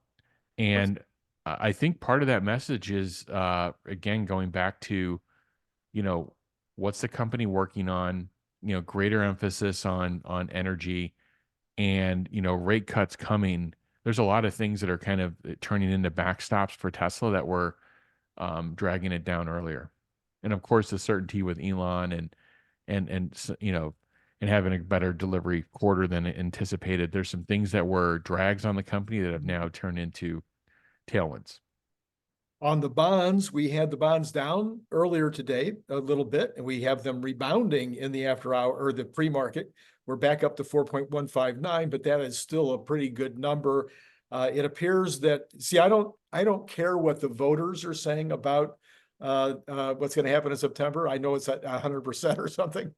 And I think part of that message is, again, going back to, what's the company working on, greater emphasis on energy and, rate cuts coming. There's a lot of things that are kind of turning into backstops for Tesla that were dragging it down earlier. And of course, the certainty with Elon and having a better delivery quarter than anticipated. There's some things that were drags on the company that have now turned into tailwinds. On the bonds, we had the bonds down earlier today a little bit, and we have them rebounding in the after hour or the pre-market. We're back up to 4.159, but that is still a pretty good number. It appears that, see, I don't care what the voters are saying about what's going to happen in September. I know it's at 100% or something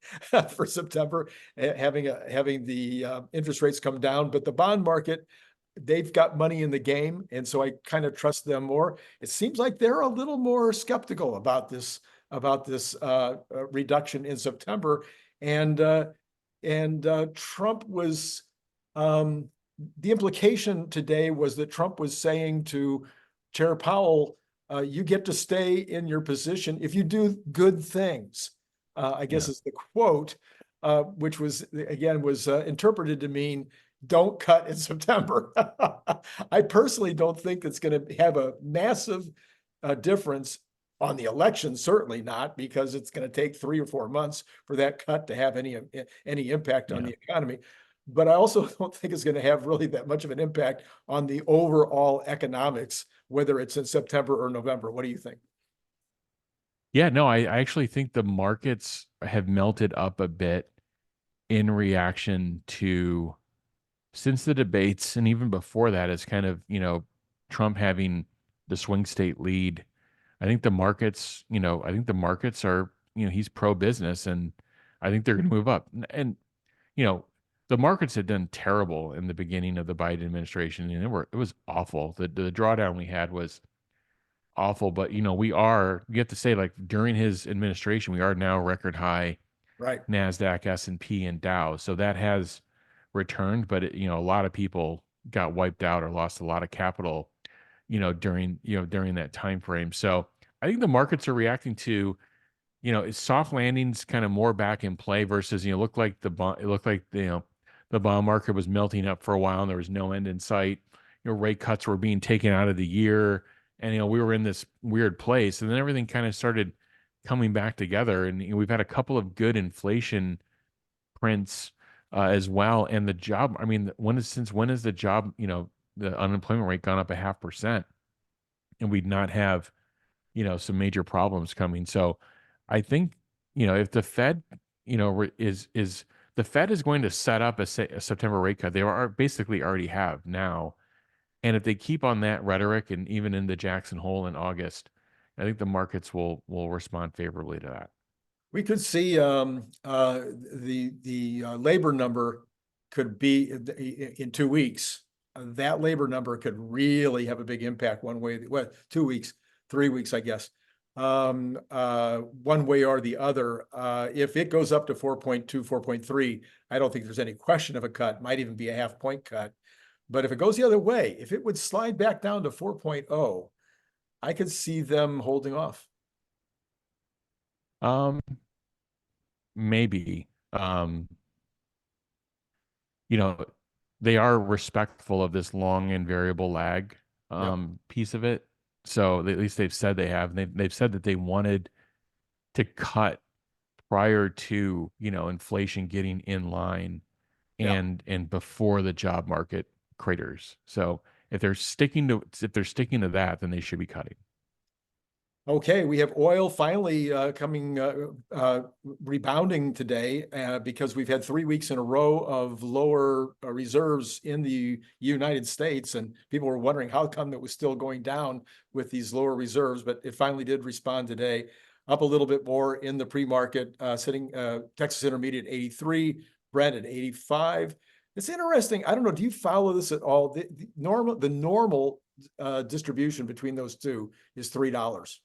for September, having the interest rates come down, but the bond market, they've got money in the game, and so I kind of trust them more. It seems like they're a little more skeptical about this reduction in September, and Trump was the implication today was that Trump was saying to Chair Powell, "You get to stay in your position if you do good things." I guess is the quote, which was interpreted to mean, don't cut in September. I personally don't think it's going to have a massive difference on the election, certainly not, because it's going to take 3 or 4 months for that cut to have any impact on the economy. But I also don't think it's going to have really that much of an impact on the overall economics, whether it's in September or November. What do you think? Yeah, no, I actually think the markets have melted up a bit in reaction to, since the debates and even before that, is kind of, Trump having the swing state lead. I think the markets, are, he's pro business, and I think they're going to move up. And, the markets had done terrible in the beginning of the Biden administration, and it was awful. The drawdown we had was awful, but we have to say, like, during his administration, we are now record high, right? NASDAQ, S&P, and Dow. So that has returned, but a lot of people got wiped out or lost a lot of capital, during that time frame. So I think the markets are reacting to, soft landings kind of more back in play versus, it looked like the bond market was melting up for a while and there was no end in sight. Rate cuts were being taken out of the year, and we were in this weird place, and then everything kind of started coming back together, and we've had a couple of good inflation prints as well. And the job, I mean, since when is the job, the unemployment rate gone up 0.5%, and we'd not have, some major problems coming. So I think, if the Fed, the Fed is going to set up a September rate cut. They are basically already have now. And if they keep on that rhetoric, and even in the Jackson Hole in August, I think the markets will respond favorably to that. We could see the labor number could be in 2 weeks. That labor number could really have a big impact one way. Well, 2 weeks, 3 weeks, I guess. One way or the other. If it goes up to 4.2, 4.3, I don't think there's any question of a cut. Might even be a half-point cut. But if it goes the other way, if it would slide back down to 4.0, I could see them holding off. Maybe. They are respectful of this long and variable lag piece of it. So at least they've said they have. They've said that they wanted to cut prior to, inflation getting in line Yeah. and before the job market craters. So if they're sticking to that, then they should be cutting. Okay, we have oil finally coming rebounding today because we've had 3 weeks in a row of lower reserves in the United States, and people were wondering how come it was still going down with these lower reserves, but it finally did respond today, up a little bit more in the pre-market, sitting Texas Intermediate 83, Brent at 85. It's interesting. I don't know. Do you follow this at all? The normal distribution between those two is $3.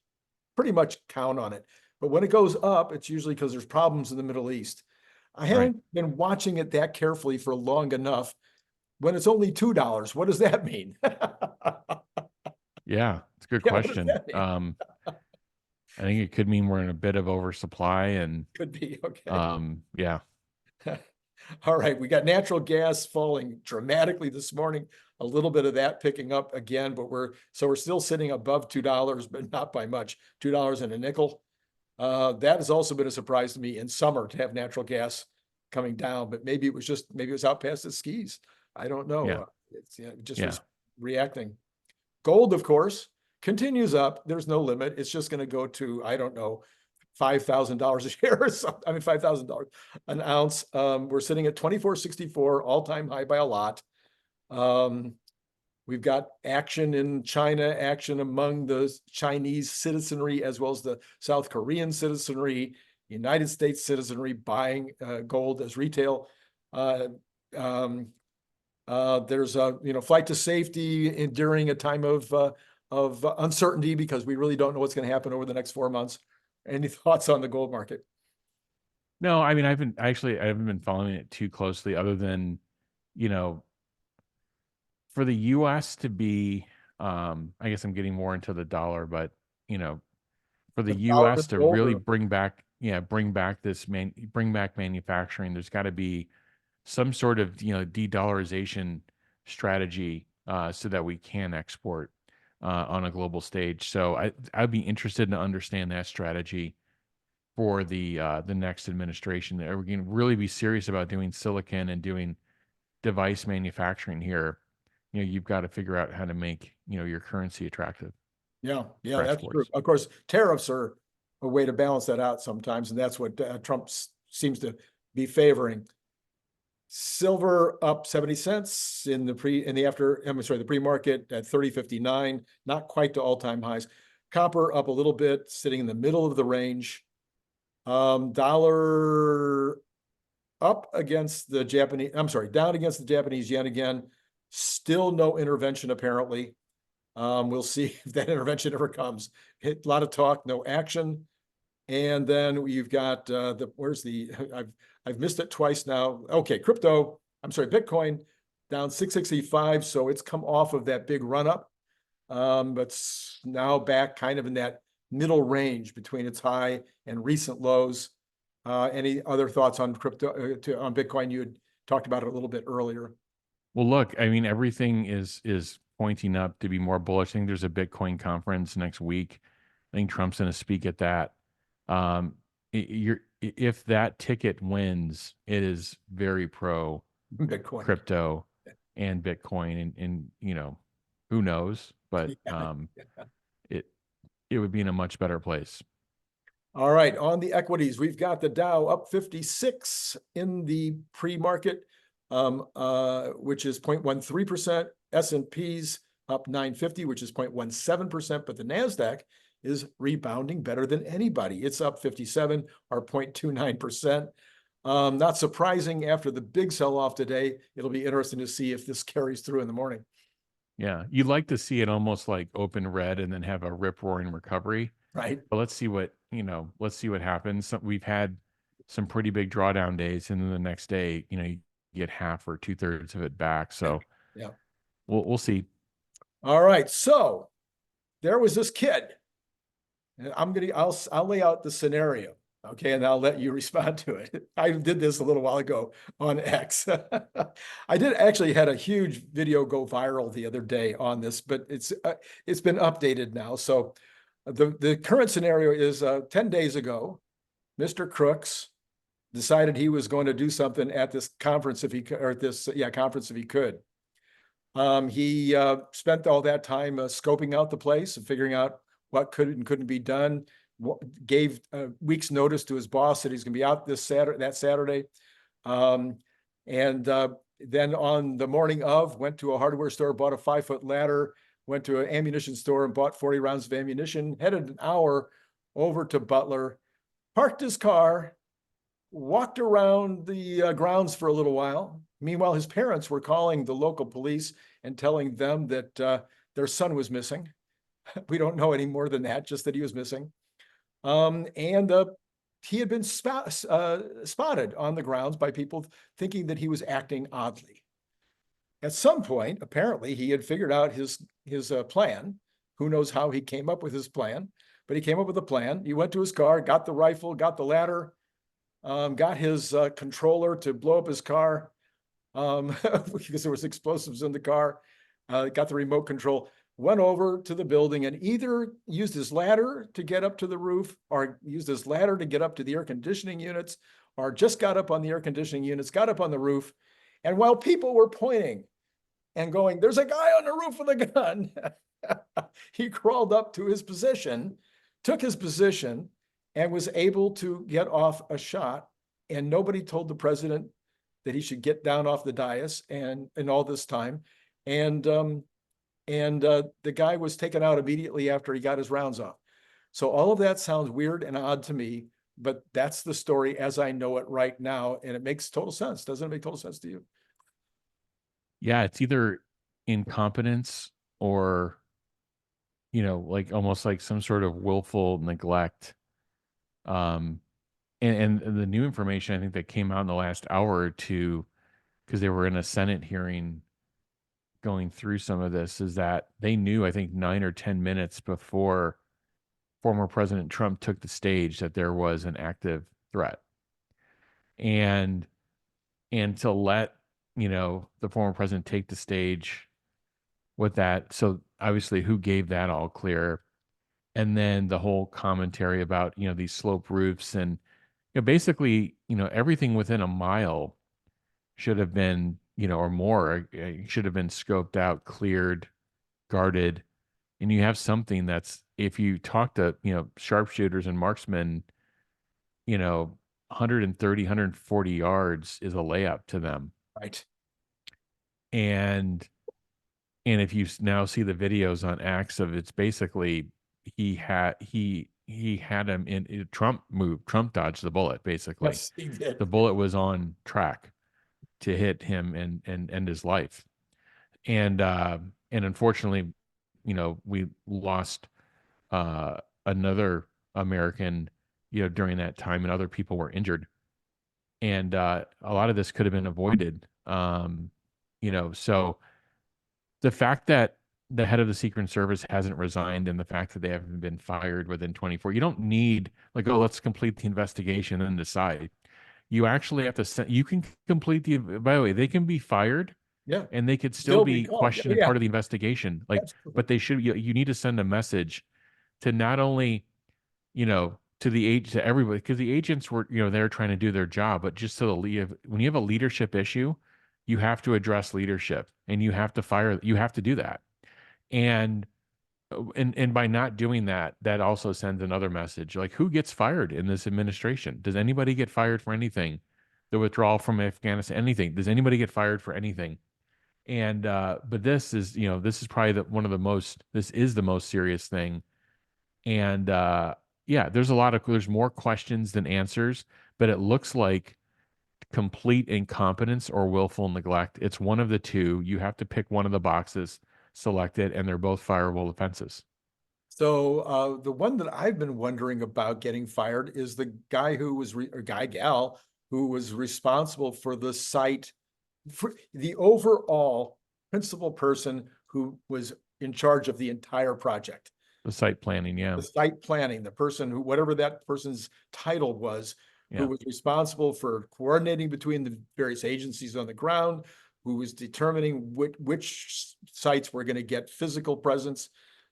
Pretty much count on it. But when it goes up, it's usually because there's problems in the Middle East. I haven't been watching it that carefully for long enough. When it's only $2, what does that mean? Yeah, it's a good Yeah, what does question. that mean? I think it could mean we're in a bit of oversupply and Could be, okay. yeah. All right, we got natural gas falling dramatically this morning. A little bit of that picking up again, but we're still sitting above $2, but not by much. $2 and a nickel. That has also been a surprise to me in summer to have natural gas coming down, but maybe it was out past the skis. I don't know. Yeah. It just was reacting. Gold, of course, continues up. There's no limit. It's just going to go to, I don't know, $5,000 a share or something. I mean, $5,000 an ounce. We're sitting at 24.64, all-time high by a lot. We've got action in China, action among the Chinese citizenry, as well as the South Korean citizenry, United States citizenry buying gold as retail. There's a flight to safety during a time of uncertainty because we really don't know what's going to happen over the next 4 months. Any thoughts on the gold market? No, I mean, I haven't been following it too closely other than, for the US to be, I guess I'm getting more into the dollar, but, for the The dollar US to to gold really or- bring back manufacturing, there's got to be some sort of, de-dollarization strategy so that we can export on a global stage. So I'd be interested to understand that strategy for the next administration. Are we going to really be serious about doing silicon and doing device manufacturing here? You've got to figure out how to make, your currency attractive. Yeah, for that's true. exports. Of course, tariffs are a way to balance that out sometimes, and that's what Trump seems to be favoring. Silver up 70 cents in the pre-market at 30.59, not quite to all-time highs. Copper up a little bit, sitting in the middle of the range. Dollar up against the down against the Japanese yen again. Still no intervention apparently. We'll see if that intervention ever comes. A lot of talk, no action. And then we've got I've missed it twice now. Okay, Bitcoin down 665. So it's come off of that big run up, but now back kind of in that middle range between its high and recent lows. Any other thoughts on on Bitcoin? You had talked about it a little bit earlier. Well, look, I mean, everything is pointing up to be more bullish. I think there's a Bitcoin conference next week. I think Trump's going to speak at that. If that ticket wins, it is very pro Bitcoin. crypto and Bitcoin, and who knows, but it would be in a much better place. All right, on the equities, we've got the Dow up 56 in the pre-market, which is 0.13%. S&P's up 950, which is 0.17%, but the NASDAQ is rebounding better than anybody. It's up 57 or 0.29%. Not surprising after the big sell-off today. It'll be interesting to see if this carries through in the morning. Yeah, you'd like to see it almost like open red and then have a rip-roaring recovery. Right. But let's see what happens. We've had some pretty big drawdown days, and then the next day, you get half or 2/3 of it back. So yeah, we'll see. All right. So there was this kid. And I'll lay out the scenario. Okay, and I'll let you respond to it. I did this a little while ago on X. I did actually had a huge video go viral the other day on this, but it's been updated now. So the current scenario is 10 days ago, Mr. Crooks decided he was going to do something at this conference if he could, or at this conference if he could. He spent all that time scoping out the place and figuring out what could and couldn't be done. Gave a week's notice to his boss that he's going to be out that Saturday. Then on the morning of, went to a hardware store, bought a 5-foot ladder, went to an ammunition store and bought 40 rounds of ammunition, headed an hour over to Butler, parked his car, walked around the grounds for a little while. Meanwhile, his parents were calling the local police and telling them that their son was missing. We don't know any more than that, just that he was missing. He had been spotted on the grounds by people thinking that he was acting oddly. At some point, apparently, he had figured out his plan. Who knows how he came up with his plan, but he came up with a plan. He went to his car, got the rifle, got the ladder, got his controller to blow up his car because there was explosives in the car, got the remote control, went over to the building and either used his ladder to get up to the roof or used his ladder to get up to the air conditioning units or just got up on the air conditioning units, got up on the roof. And while people were pointing and going, there's a guy on the roof with a gun, he crawled up to his position, took his position, and was able to get off a shot. And nobody told the president that he should get down off the dais and all this time. And the guy was taken out immediately after he got his rounds off. So all of that sounds weird and odd to me, but that's the story as I know it right now. And it makes total sense. Doesn't it make total sense to you? Yeah, it's either incompetence or, like almost like some sort of willful neglect. And the new information I think that came out in the last hour or two, because they were in a Senate hearing going through some of this, is that they knew, I think 9 or 10 minutes before former President Trump took the stage, that there was an active threat. And to let, the former president take the stage with that. So obviously who gave that all clear? And then the whole commentary about, these slope roofs and, basically, everything within a mile should have been, or more, should have been scoped out, cleared, guarded. And you have something that's, if you talk to, sharpshooters and marksmen, 130, 140 yards is a layup to them. Right. And if you now see the videos on X of, it's basically, he had him in, Trump dodged the bullet, basically. Yes, he did. The bullet was on track to hit him and end his life. And unfortunately, we lost another American, during that time, and other people were injured. And a lot of this could have been avoided. So the fact that the head of the Secret Service hasn't resigned, and the fact that they haven't been fired within 24, you don't need like, oh, let's complete the investigation and decide. You actually have to you can complete by the way, they can be fired. Yeah. And they could still be called. questioned as part of the investigation. Like, Absolutely. but they should, you need to send a message to not only, to everybody, because the agents were, they're trying to do their job, but just when you have a leadership issue, you have to address leadership and you have to do that. And by not doing that, that also sends another message. Like, who gets fired in this administration? Does anybody get fired for anything? The withdrawal from Afghanistan, anything? Does anybody get fired for anything? And but this is, this is probably this is the most serious thing. And there's more questions than answers, but it looks like complete incompetence or willful neglect. It's one of the two. You have to pick one of the boxes, select it, and they're both fireable offenses. So the one that I've been wondering about getting fired is the guy who was, gal, who was responsible for the site, for the overall principal person who was in charge of the entire project. The site planning, yeah. The site planning, the person who, whatever that person's title was, who was responsible for coordinating between the various agencies on the ground, who was determining which sites were going to get physical presence,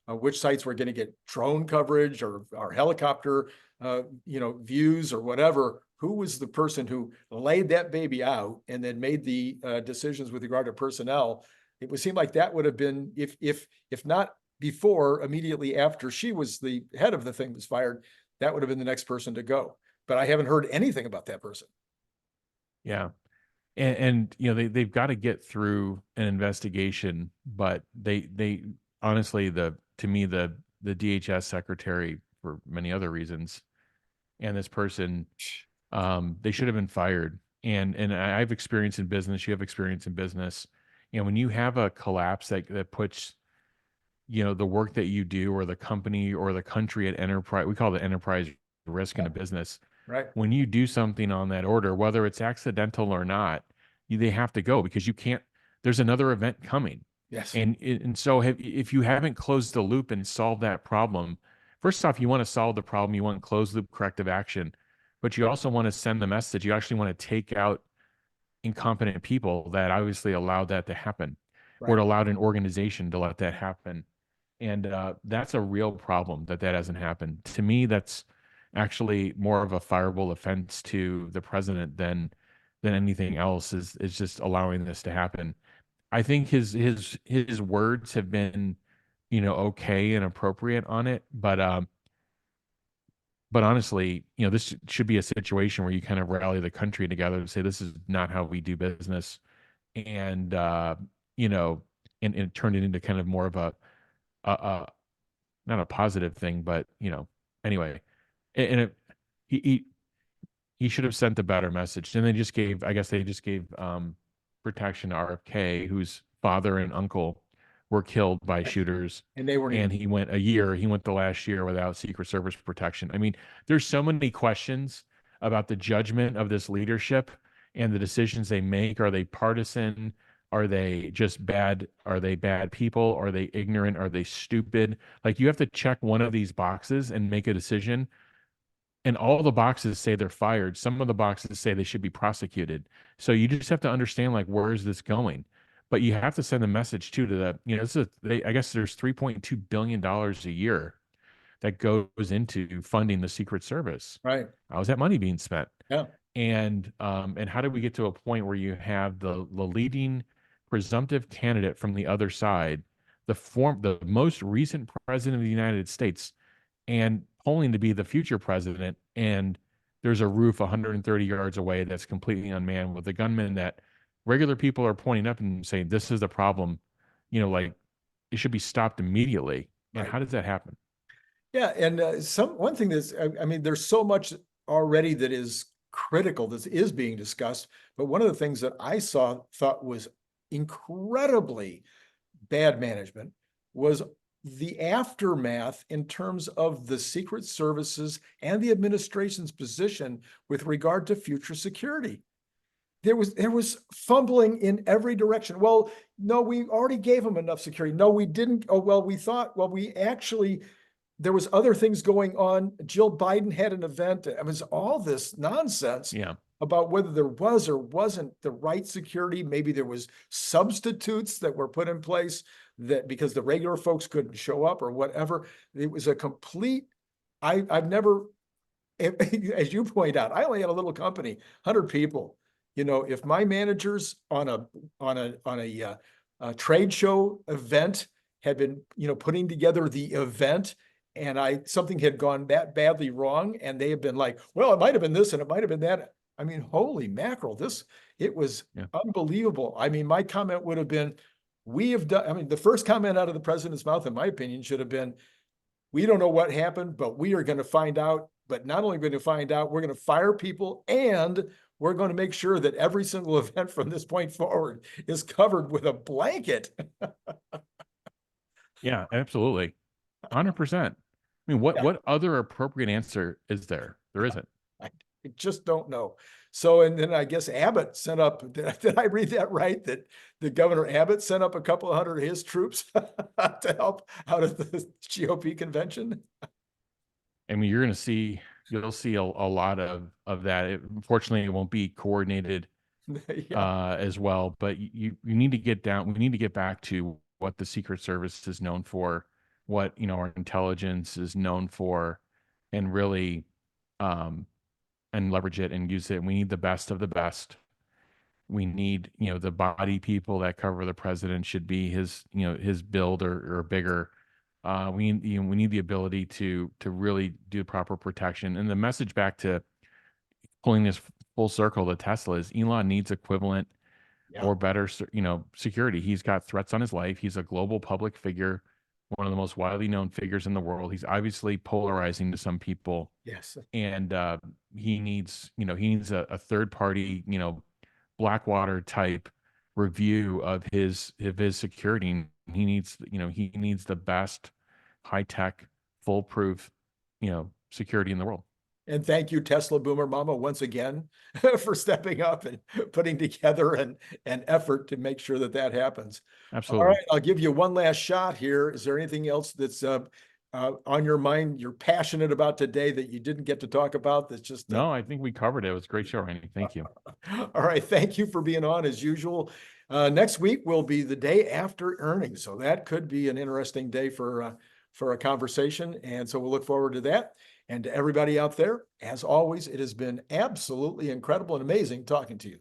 which sites were going to get drone coverage or helicopter views or whatever, who was the person who laid that baby out and then made the decisions with regard to personnel? It would seem like that would have been, if not before, immediately after she was the head of the thing was fired, that would have been the next person to go. But I haven't heard anything about that person. Yeah. And they've got to get through an investigation, but they honestly, to me, the DHS secretary, for many other reasons, and this person, they should have been fired. And I've experience in business, you have experience in business. And when you have a collapse that puts, the work that you do or the company or the country at enterprise, we call it enterprise risk in a business. Right. When you do something on that order, whether it's accidental or not, they have to go because you can't, there's another event coming. Yes. And so if you haven't closed the loop and solved that problem, first off, you want to solve the problem, you want closed loop corrective action, but you also want to send the message. You actually want to take out incompetent people that obviously allowed that to happen, or it allowed an organization to let that happen. And that's a real problem that hasn't happened. To me, that's actually more of a fireable offense to the president than anything else, is just allowing this to happen. I think his words have been, okay and appropriate on it, but honestly, this should be a situation where you kind of rally the country together to say this is not how we do business, and and turn it into kind of more of a not a positive thing, but anyway, and he should have sent a better message. And I guess they just gave protection to RFK, whose father and uncle were killed by shooters. And they were, and he went the last year without Secret Service protection. I mean, there's so many questions about the judgment of this leadership and the decisions they make. Are they partisan? Are they just bad? Are they bad people? Are they ignorant? Are they stupid? Like, you have to check one of these boxes and make a decision. And all the boxes say they're fired. Some of the boxes say they should be prosecuted. So you just have to understand, like, where is this going? But you have to send a message too to the, I guess there's $3.2 billion a year that goes into funding the Secret Service. right. How is that money being spent? Yeah. And how did we get to a point where you have the leading presumptive candidate from the other side, the most recent president of the United States, and polling to be the future president, and there's a roof 130 yards away that's completely unmanned with a gunman that regular people are pointing up and saying, this is the problem, like, it should be stopped immediately. And Right. how does that happen? Yeah. And one thing that's, I mean, there's so much already that is critical that is being discussed. But one of the things that I thought was incredibly bad management was the aftermath in terms of the Secret Services and the administration's position with regard to future security. There was fumbling in every direction. Well, no, we already gave them enough security. No, we didn't. Oh, well, we thought, well, we actually, there was other things going on. Jill Biden had an event. I mean, it's all this nonsense about whether there was or wasn't the right security. Maybe there was substitutes that were put in place that because the regular folks couldn't show up or whatever. It was a complete, I've never, as you point out, I only had a little company, 100 people. If my managers on a trade show event had been, putting together the event, and something had gone that badly wrong, and they have been like, well, it might have been this and it might have been that. I mean, holy mackerel, it was unbelievable. I mean, my comment would have been, we have done, I mean, the first comment out of the president's mouth, in my opinion, should have been, we don't know what happened, but we are going to find out. But not only going to find out, we're going to fire people, and we're going to make sure that every single event from this point forward is covered with a blanket. Yeah, absolutely. 100%. I mean, what other appropriate answer is there? There isn't. I just don't know. So, and then I guess Abbott sent up, did I read that right? That the Governor Abbott sent up a couple of hundred of his troops to help out of the GOP convention? I mean, you'll see a lot of that. Unfortunately, it won't be coordinated as well, but you need to get down. We need to get back to what the Secret Service is known for, what our intelligence is known for, and really um, and leverage it and use it. We need the best of the best. We need, the body people that cover the president should be his, his build or bigger. We need the ability to really do proper protection. And the message back to pulling this full circle to Tesla is Elon needs equivalent Yeah. or better, security. He's got threats on his life. He's a global public figure, one of the most widely known figures in the world. He's obviously polarizing to some people, Yes. and he needs, a third party, Blackwater type review of his security. He needs, he needs the best high tech, foolproof, security in the world. And thank you, Tesla Boomer Mama, once again for stepping up and putting together an effort to make sure that that happens. Absolutely. All right, I'll give you one last shot here. Is there anything else that's on your mind, you're passionate about today that you didn't get to talk about? That's just no, I think we covered it. It was a great show, Randy. Thank you. All right, thank you for being on as usual. Next week will be the day after earnings, so that could be an interesting day for a conversation, and so we'll look forward to that. And to everybody out there, as always, it has been absolutely incredible and amazing talking to you.